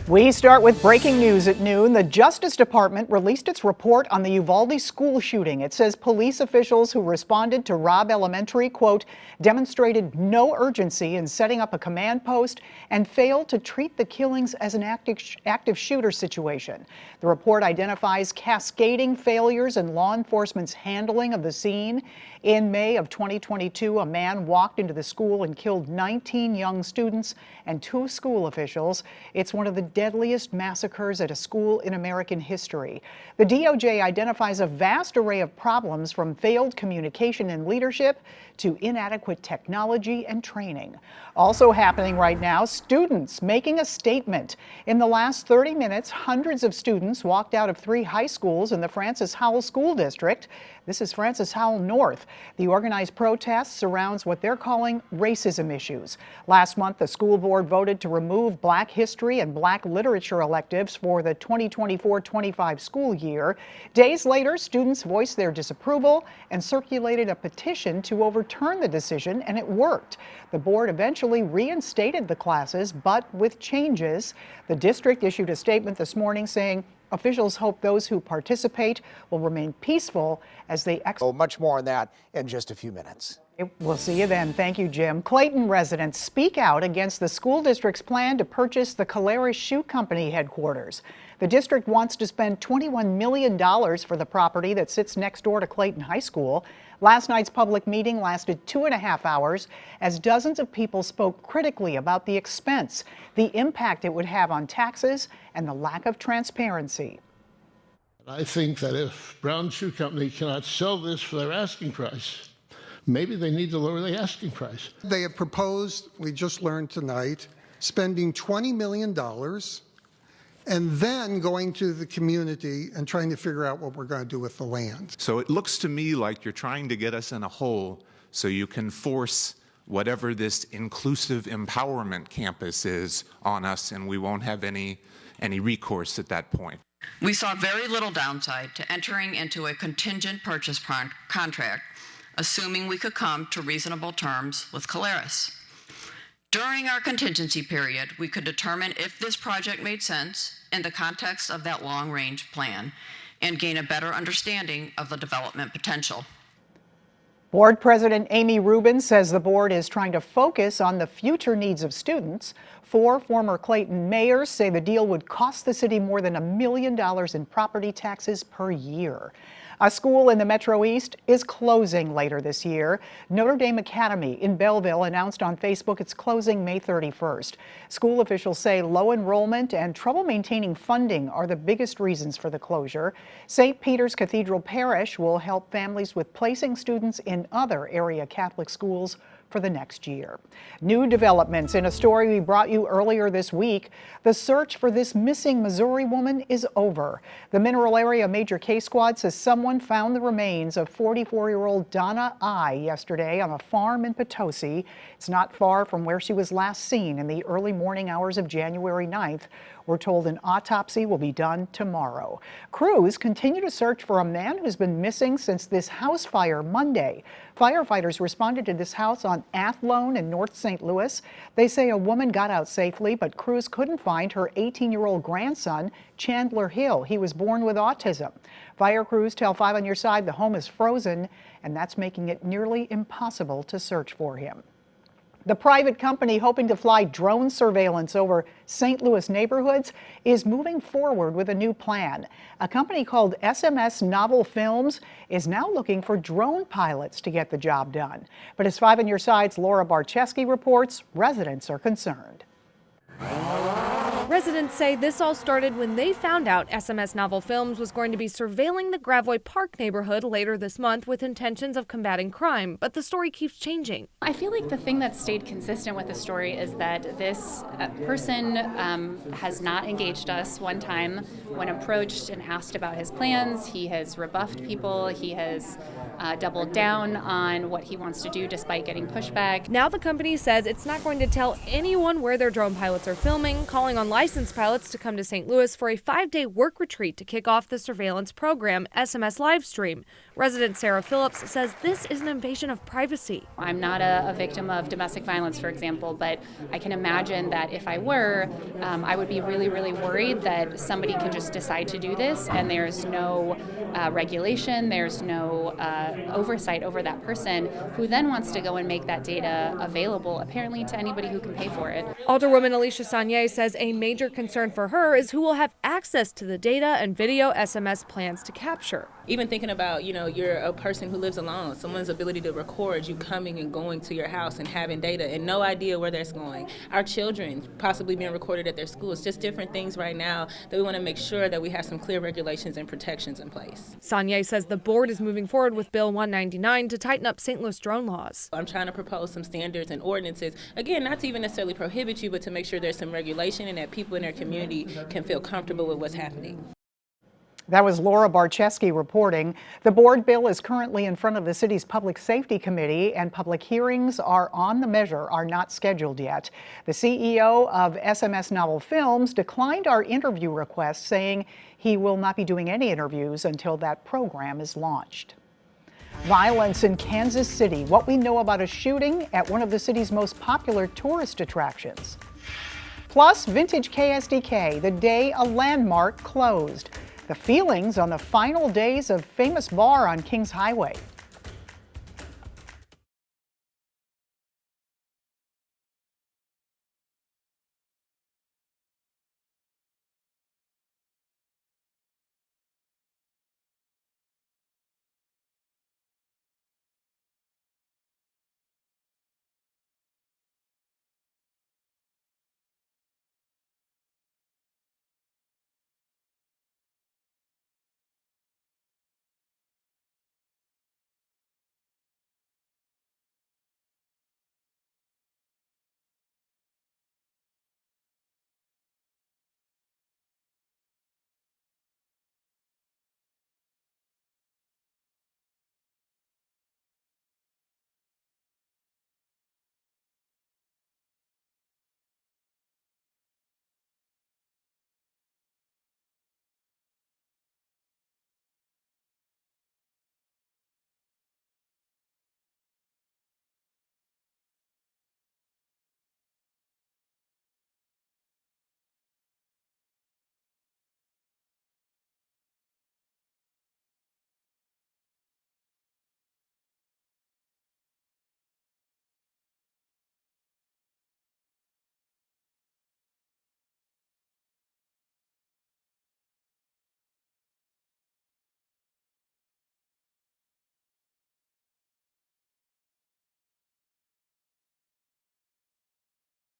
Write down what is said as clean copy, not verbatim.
We start with breaking news at noon. The Justice Department released its report on the Uvalde school shooting. It says police officials who responded to Robb Elementary, quote, demonstrated no urgency in setting up a command post and failed to treat the killings as an active shooter situation. The report identifies cascading failures in law enforcement's handling of the scene. In May of 2022, a man walked into the school and killed 19 young students and 2 school officials. It's one of the deadliest massacres at a school in American history. The DOJ identifies a vast array of problems, from failed communication and leadership to inadequate technology and training. Also happening right now, students making a statement. In the last 30 minutes, hundreds of students walked out of 3 high schools in the Francis Howell School District. This is Francis Howell North. The organized protest surrounds what they're calling racism issues. Last month, the school board voted to remove Black history and Black literature electives for the 2024-25 school year. Days later, students voiced their disapproval and circulated a petition to overturn the decision, and it worked. The board eventually reinstated the classes, but with changes. The district issued a statement this morning saying officials hope those who participate will remain peaceful as they much more on that in just a few minutes. We'll see you then. Thank you, Jim. Clayton residents speak out against the school district's plan to purchase the Caleres Shoe Company headquarters. The district wants to spend $21 million for the property that sits next door to Clayton High School. Last night's public meeting lasted 2.5 hours as dozens of people spoke critically about the expense, the impact it would have on taxes, and the lack of transparency. I think that if Brown Shoe Company cannot sell this for their asking price, maybe they need to lower the asking price. They have proposed, we just learned tonight, spending $20 million and then going to the community and trying to figure out what we're going to do with the land. So it looks to me like you're trying to get us in a hole so you can force whatever this inclusive empowerment campus is on us, and we won't have any recourse at that point. We saw very little downside to entering into a contingent purchase contract, assuming we could come to reasonable terms with Caleres. During our contingency period, we could determine if this project made sense in the context of that long-range plan and gain a better understanding of the development potential. Board President Amy Rubin says the board is trying to focus on the future needs of students. 4 former Clayton mayors say the deal would cost the city more than $1 million in property taxes per year. A school in the Metro East is closing later this year. Notre Dame Academy in Belleville announced on Facebook it's closing May 31st. School officials say low enrollment and trouble maintaining funding are the biggest reasons for the closure. St. Peter's Cathedral Parish will help families with placing students in other area Catholic schools for the next year. New developments in a story we brought you earlier this week. The search for this missing Missouri woman is over. The Mineral Area Major Case Squad says someone found the remains of 44-year-old Donna I yesterday on a farm in Potosi. It's not far from where she was last seen in the early morning hours of January 9th. We're told an autopsy will be done tomorrow. Crews continue to search for a man who's been missing since this house fire Monday. Firefighters responded to this house on Athlone in North St. Louis. They say a woman got out safely, but crews couldn't find her 18-year-old grandson, Chandler Hill. He was born with autism. Fire crews tell 5 on Your Side the home is frozen, and that's making it nearly impossible to search for him. The private company hoping to fly drone surveillance over St. Louis neighborhoods is moving forward with a new plan. A company called SMS Novel Films is now looking for drone pilots to get the job done. But as 5 on Your Side's Laura Barczewski reports, residents are concerned. Residents say this all started when they found out SMS Novel Films was going to be surveilling the Gravois Park neighborhood later this month with intentions of combating crime, but the story keeps changing. I feel like the thing that stayed consistent with the story is that this person has not engaged us one time. When approached and asked about his plans, he has rebuffed people. He has doubled down on what he wants to do despite getting pushback. Now the company says it's not going to tell anyone where their drone pilots are filming, calling on licensed pilots to come to St. Louis for a 5-day work retreat to kick off the surveillance program, SMS Livestream. Resident Sarah Phillips says this is an invasion of privacy. I'm not a victim of domestic violence, for example, but I can imagine that if I were, I would be really, really worried that somebody can just decide to do this and there's no regulation, there's no oversight over that person who then wants to go and make that data available, apparently to anybody who can pay for it. Alderwoman Alicia Saunier says a major concern for her is who will have access to the data and video SMS plans to capture. Even thinking about, you're a person who lives alone, someone's ability to record you coming and going to your house and having data and no idea where that's going. Our children possibly being recorded at their schools, just different things right now that we want to make sure that we have some clear regulations and protections in place. Saunier says the board is moving forward with Bill 199 to tighten up St. Louis drone laws. I'm trying to propose some standards and ordinances, again, not to even necessarily prohibit you, but to make sure there's some regulation and that people in their community can feel comfortable with what's happening. That was Laura Barczewski reporting. The board bill is currently in front of the city's Public Safety Committee, and public hearings are not scheduled yet. The CEO of SMS Novel Films declined our interview request, saying he will not be doing any interviews until that program is launched. Violence in Kansas City, what we know about a shooting at one of the city's most popular tourist attractions. Plus, vintage KSDK, the day a landmark closed. The feelings on the final days of famous bar on Kings Highway.